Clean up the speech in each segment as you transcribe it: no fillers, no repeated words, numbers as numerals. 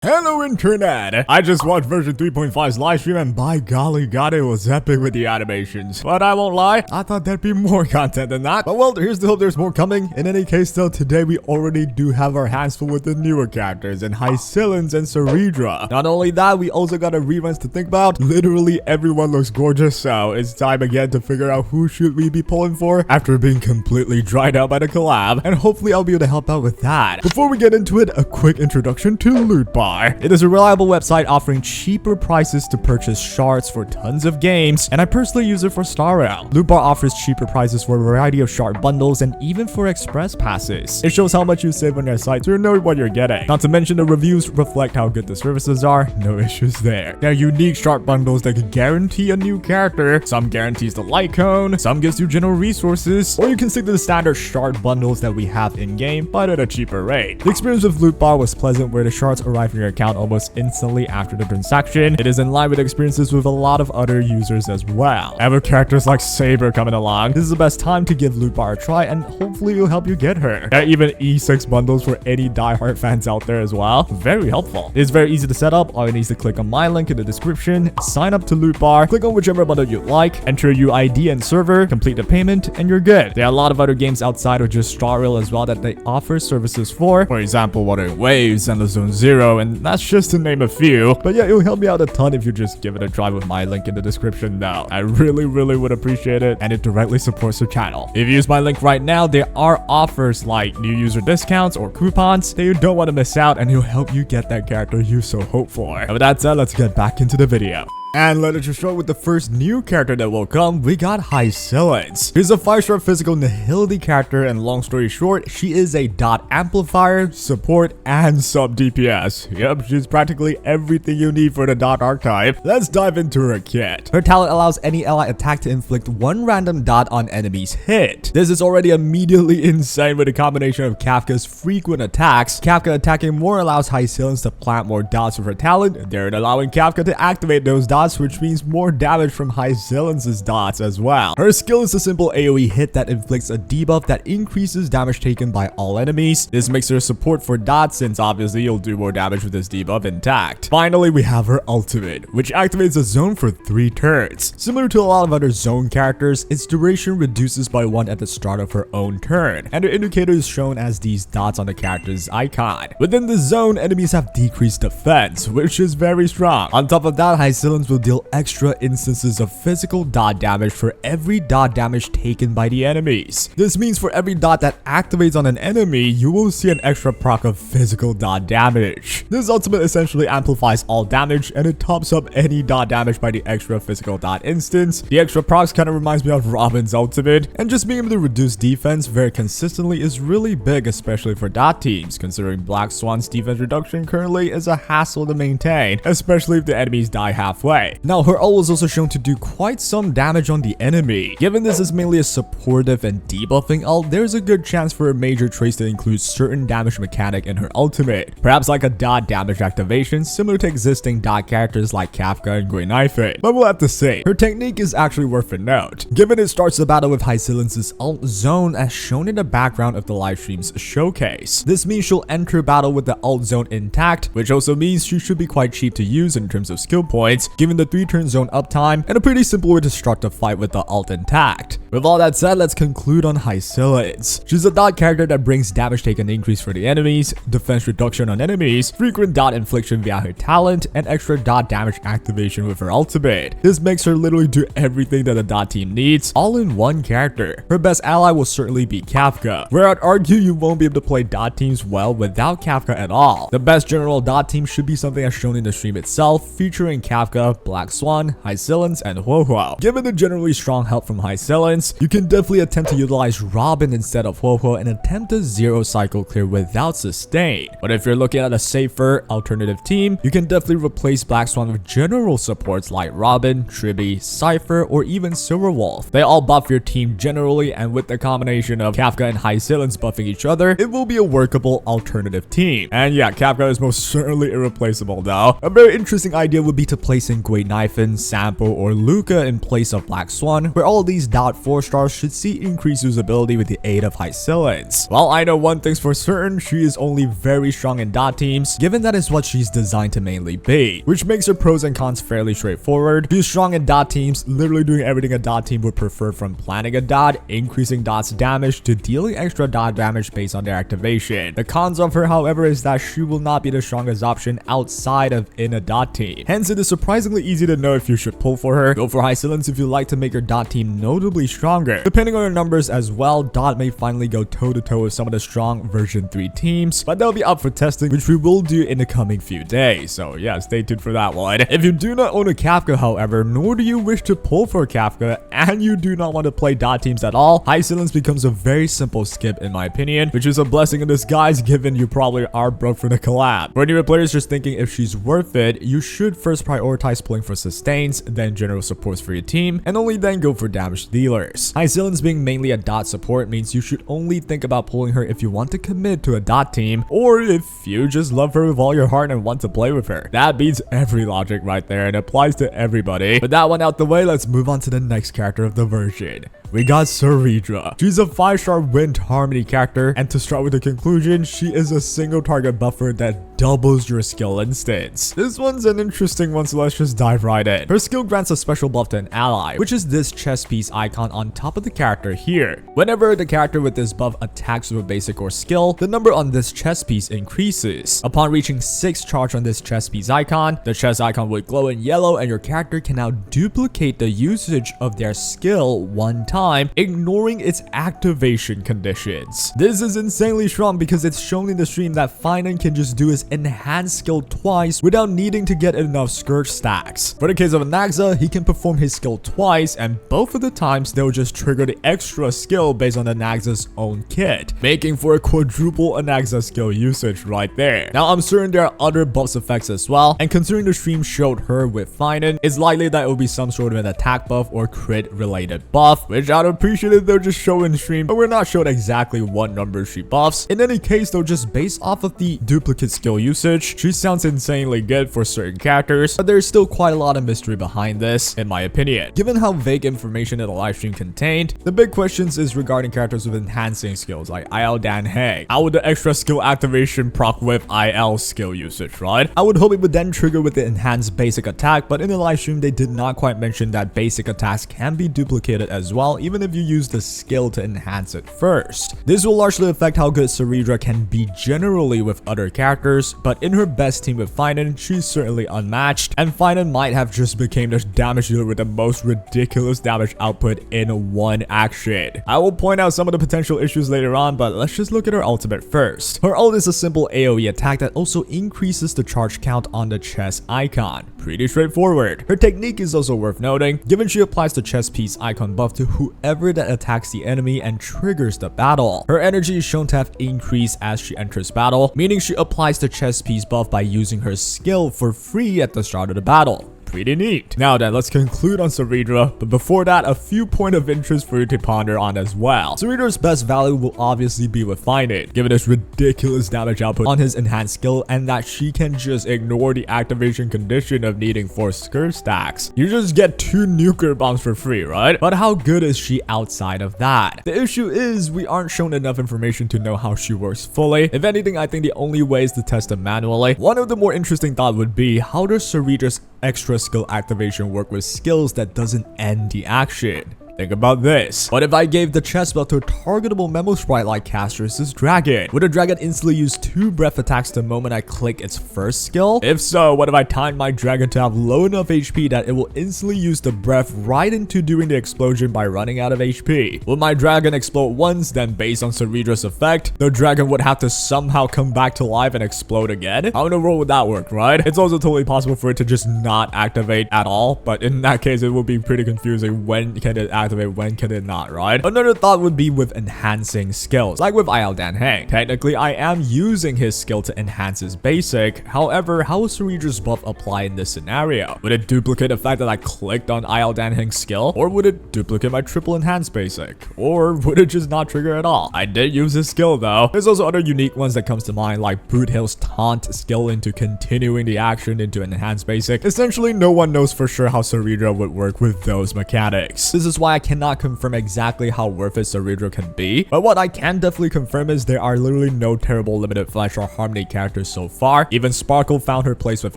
Hello internet! I just watched version 3.5's livestream and by golly god it was epic with the animations. But I won't lie, I thought there'd be more content than that. But well, here's the hope there's more coming. In any case though, today we already do have our hands full with the newer characters in Hysilens and Cerydra. Not only that, we also got a reruns to think about. Literally everyone looks gorgeous, so it's time again to figure out who should we be pulling for after being completely dried out by the collab. And hopefully I'll be able to help out with that. Before we get into it, a quick introduction to Lootbar. It is a reliable website offering cheaper prices to purchase shards for tons of games, and I personally use it for Star Rail. Lootbar offers cheaper prices for a variety of shard bundles and even for express passes. It shows how much you save on their site so you know what you're getting. Not to mention the reviews reflect how good the services are, no issues there. There are unique shard bundles that can guarantee a new character. Some guarantees the light cone, some gives you general resources, or you can stick to the standard shard bundles that we have in-game, but at a cheaper rate. The experience with Lootbar was pleasant where the shards arrive in your account almost instantly after the transaction. It is in line with experiences with a lot of other users as well. And with characters like Saber coming along, this is the best time to give Lootbar a try and hopefully it'll help you get her. There are even E6 bundles for any diehard fans out there as well. Very helpful. It's very easy to set up. All you need is to click on my link in the description, sign up to Lootbar, click on whichever bundle you like, enter your ID and server, complete the payment, and you're good. There are a lot of other games outside of just Star Rail as well that they offer services for. For example, Wuthering Waves and the Zone Zero, and that's just to name a few. But yeah, it'll help me out a ton if you just give it a try with my link in the description though. I really would appreciate it, and it directly supports the channel. If you use my link right now, there are offers like new user discounts or coupons that you don't want to miss out, and it'll help you get that character you so hope for. And with that said, let's get back into the video. And let us just start with the first new character that will come. We got Hysilens. She's a 5-star physical Nihility character, and long story short, she is a dot amplifier, support, and sub DPS. Yep, she's practically everything you need for the dot archetype. Let's dive into her kit. Her talent allows any ally attack to inflict one random dot on enemies hit. This is already immediately insane with a combination of Kafka's frequent attacks. Kafka attacking more allows Hysilens to plant more dots with her talent, thereby allowing Kafka to activate those dots, which means more damage from Hysilens' dots as well. Her skill is a simple AoE hit that inflicts a debuff that increases damage taken by all enemies. This makes her support for dots since obviously you'll do more damage with this debuff intact. Finally, we have her ultimate, which activates a zone for 3 turns. Similar to a lot of other zone characters, its duration reduces by 1 at the start of her own turn, and her indicator is shown as these dots on the character's icon. Within the zone, enemies have decreased defense, which is very strong. On top of that, Hysilens will deal extra instances of physical dot damage for every dot damage taken by the enemies. This means for every dot that activates on an enemy, you will see an extra proc of physical dot damage. This ultimate essentially amplifies all damage, and it tops up any dot damage by the extra physical dot instance. The extra procs kind of reminds me of Robin's ultimate, and just being able to reduce defense very consistently is really big, especially for dot teams, considering Black Swan's defense reduction currently is a hassle to maintain, especially if the enemies die halfway. Now, her ult was also shown to do quite some damage on the enemy. Given this is mainly a supportive and debuffing ult, there's a good chance for her major traits to include certain damage mechanic in her ultimate. Perhaps like a dot damage activation similar to existing dot characters like Kafka and Grey Knife. But we'll have to see. Her technique is actually worth a note, given it starts the battle with Hysilens' ult zone as shown in the background of the livestream's showcase. This means she'll enter battle with the ult zone intact, which also means she should be quite cheap to use in terms of skill points, given the 3-turn zone uptime and a pretty simple way to start the fight with the ult intact. With all that said, let's conclude on Hysilens. She's a dot character that brings damage taken increase for the enemies, defense reduction on enemies, frequent dot infliction via her talent, and extra dot damage activation with her ultimate. This makes her literally do everything that a dot team needs, all in one character. Her best ally will certainly be Kafka, where I'd argue you won't be able to play dot teams well without Kafka at all. The best general dot team should be something as shown in the stream itself, featuring Kafka, Black Swan, Hysilens, and Huohuo. Given the generally strong help from Hysilens, you can definitely attempt to utilize Robin instead of Huohuo and attempt a 0 cycle clear without sustain. But if you're looking at a safer alternative team, you can definitely replace Black Swan with general supports like Robin, Tribby, Cypher, or even Silverwolf. They all buff your team generally, and with the combination of Kafka and Hysilens buffing each other, it will be a workable alternative team. And yeah, Kafka is most certainly irreplaceable though. A very interesting idea would be to place in Great Knifin, Sampo, or Luca in place of Black Swan, where all these dot 4 stars should see increased usability with the aid of Hysilens. Well, I know one thing's for certain, she is only very strong in dot teams, given that is what she's designed to mainly be, which makes her pros and cons fairly straightforward. She's strong in dot teams, literally doing everything a dot team would prefer, from planning a dot, increasing dot's damage, to dealing extra dot damage based on their activation. The cons of her, however, is that she will not be the strongest option outside of in a dot team. Hence, it is surprisingly easy to know if you should pull for her. Go for Hysilens if you like to make your dot team notably stronger. Depending on your numbers as well, dot may finally go toe-to-toe with some of the strong version 3 teams, but they'll be up for testing, which we will do in the coming few days. So yeah, stay tuned for that one. If you do not own a Kafka, however, nor do you wish to pull for Kafka, and you do not want to play dot teams at all, Hysilens becomes a very simple skip in my opinion, which is a blessing in disguise given you probably are broke for the collab. For newer players just thinking if she's worth it, you should first prioritize pulling for sustains, then general supports for your team, and only then go for damage dealers. Hysilens being mainly a dot support means you should only think about pulling her if you want to commit to a dot team, or if you just love her with all your heart and want to play with her. That beats every logic right there and applies to everybody. With that one out the way, let's move on to the next character of the version. We got Cerydra. She's a 5-star wind harmony character, and to start with the conclusion, she is a single target buffer that doubles your skill instance. This one's an interesting one, so let's just dive right in. Her skill grants a special buff to an ally, which is this chess piece icon on top of the character here. Whenever the character with this buff attacks with a basic or skill, the number on this chess piece increases. Upon reaching 6 charge on this chess piece icon, the chess icon would glow in yellow, and your character can now duplicate the usage of their skill one time, ignoring its activation conditions. This is insanely strong because it's shown in the stream that Finan can just do his enhanced skill twice without needing to get enough Scourge stacks. For the case of Anaxa, he can perform his skill twice, and both of the times they'll just trigger the extra skill based on Anaxa's own kit, making for a quadruple Anaxa skill usage right there. Now, I'm certain there are other buffs effects as well, and considering the stream showed her with Finan, it's likely that it will be some sort of an attack buff or crit related buff, which I'd appreciate if they'll just show in stream, but we're not showed exactly what numbers she buffs. In any case though, just based off of the duplicate skill usage, she sounds insanely good for certain characters, but there's still quite a lot of mystery behind this, in my opinion. Given how vague information that the livestream contained, the big questions is regarding characters with enhancing skills like IL Dan Heng. How would the extra skill activation proc with IL skill usage, right? I would hope it would then trigger with the enhanced basic attack, but in the livestream they did not quite mention that basic attacks can be duplicated as well, even if you use the skill to enhance it first. This will largely affect how good Cerydra can be generally with other characters, but in her best team with Finan, she's certainly unmatched, and Finan might have just became the damage dealer with the most ridiculous damage output in one action. I will point out some of the potential issues later on, but let's just look at her ultimate first. Her ult is a simple AoE attack that also increases the charge count on the chess icon. Pretty straightforward. Her technique is also worth noting, given she applies the chess piece icon buff to whoever that attacks the enemy and triggers the battle. Her energy is shown to have increased as she enters battle, meaning she applies the chess piece buff by using her skill for free at the start of the battle. Pretty neat. Now then, let's conclude on Cerydra, but before that, a few points of interest for you to ponder on as well. Cerydra's best value will obviously be with Finan, given his ridiculous damage output on his enhanced skill and that she can just ignore the activation condition of needing 4 Scourge stacks. You just get 2 nuclear bombs for free, right? But how good is she outside of that? The issue is we aren't shown enough information to know how she works fully. If anything, I think the only way is to test them manually. One of the more interesting thoughts would be, how does Cerydra's extra skill activation work with skills that doesn't end the action? Think about this. What if I gave the chest belt to a targetable memo sprite like Castrus's dragon? Would the dragon instantly use 2 breath attacks the moment I click its first skill? If so, what if I timed my dragon to have low enough HP that it will instantly use the breath right into doing the explosion by running out of HP? Would my dragon explode once, then based on Cerydra's effect, the dragon would have to somehow come back to life and explode again? How in the world would that work, right? It's also totally possible for it to just not activate at all, but in that case, it will be pretty confusing when can it activate activate, when can it not, right? Another thought would be with enhancing skills, like with Dan Heng. Technically, I am using his skill to enhance his basic. However, how will Cerydra's buff apply in this scenario? Would it duplicate the fact that I clicked on Dan Heng's skill? Or would it duplicate my triple enhanced basic? Or would it just not trigger at all? I did use his skill though. There's also other unique ones that comes to mind, like Boot Hill's taunt skill into continuing the action into an enhanced basic. Essentially, no one knows for sure how Cerydra would work with those mechanics. This is why I cannot confirm exactly how worth it Cerydra can be, but what I can definitely confirm is there are literally no terrible limited flash or harmony characters so far. Even Sparkle found her place with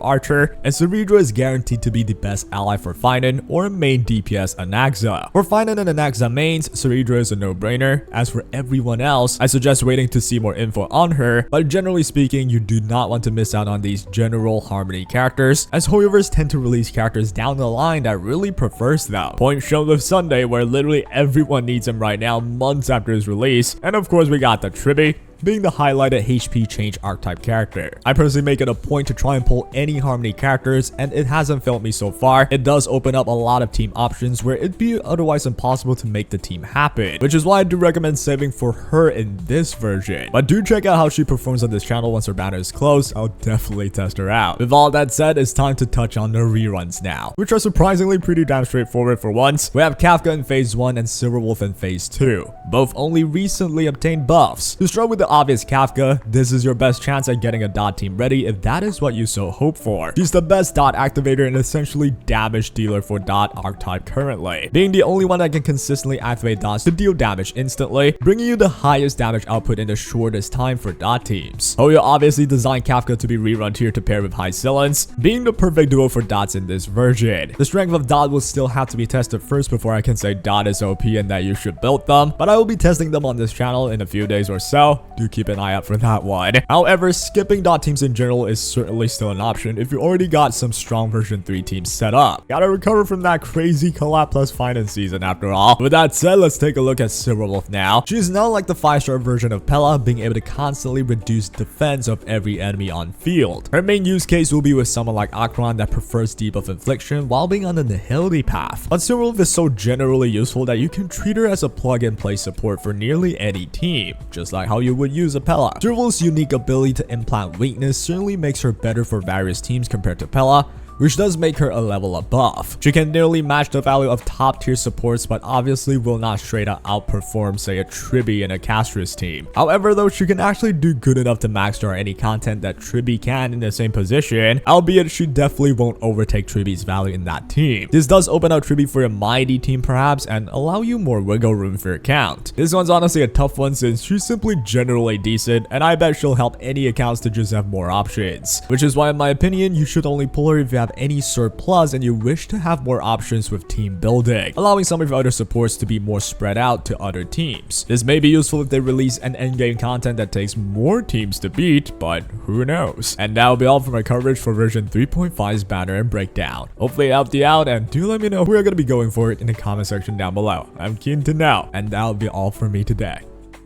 Archer, and Cerydra is guaranteed to be the best ally for Finan or main DPS Anaxa. For Finan and Anaxa mains, Cerydra is a no-brainer. As for everyone else, I suggest waiting to see more info on her, but generally speaking, you do not want to miss out on these general harmony characters, as Hoyoverse tend to release characters down the line that really prefers them. Point shown with Sunday, where literally everyone needs him right now months after his release, and of course we got the Tribi, being the highlighted HP change archetype character. I personally make it a point to try and pull any harmony characters, and it hasn't failed me so far. It does open up a lot of team options where it'd be otherwise impossible to make the team happen, which is why I do recommend saving for her in this version. But do check out how she performs on this channel once her banner is closed. I'll definitely test her out. With all that said, it's time to touch on the reruns now, which are surprisingly pretty damn straightforward for once. We have Kafka in phase 1 and Silverwolf in phase 2. Both only recently obtained buffs. To start with the obvious Kafka, this is your best chance at getting a dot team ready if that is what you so hope for. She's the best dot activator and essentially damage dealer for dot archetype currently, being the only one that can consistently activate dots to deal damage instantly, bringing you the highest damage output in the shortest time for dot teams. Hoyo obviously designed Kafka to be rerun tier to pair with Hysilens, being the perfect duo for dots in this version. The strength of dot will still have to be tested first before I can say dot is OP and that you should build them, but I will be testing them on this channel in a few days or so. Do keep an eye out for that one. However, skipping dot teams in general is certainly still an option if you already got some strong version 3 teams set up. Gotta recover from that crazy collab plus finance season after all. With that said, let's take a look at Silverwolf now. She's now like the 5-star version of Pella, being able to constantly reduce defense of every enemy on field. Her main use case will be with someone like Akron that prefers debuff infliction while being on the nihility path. But Silverwolf is so generally useful that you can treat her as a plug-and-play support for nearly any team, just like how you would use a Pella. Silverwolf's unique ability to implant weakness certainly makes her better for various teams compared to Pella, which does make her a level above. She can nearly match the value of top tier supports, but obviously will not straight up outperform say a Tribi and a Castris team. However though, she can actually do good enough to max star any content that Tribi can in the same position, albeit she definitely won't overtake Tribi's value in that team. This does open up Tribi for a mighty team perhaps and allow you more wiggle room for your account. This one's honestly a tough one since she's simply generally decent, and I bet she'll help any accounts to just have more options, which is why in my opinion you should only pull her if you have any surplus and you wish to have more options with team building, allowing some of your other supports to be more spread out to other teams. This may be useful if they release an endgame content that takes more teams to beat, but who knows. And that will be all for my coverage for version 3.5's banner and breakdown. Hopefully it helped you out, and do let me know who you're going to be going for it in the comment section down below. I'm keen to know. And that will be all for me today.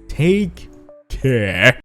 Take care.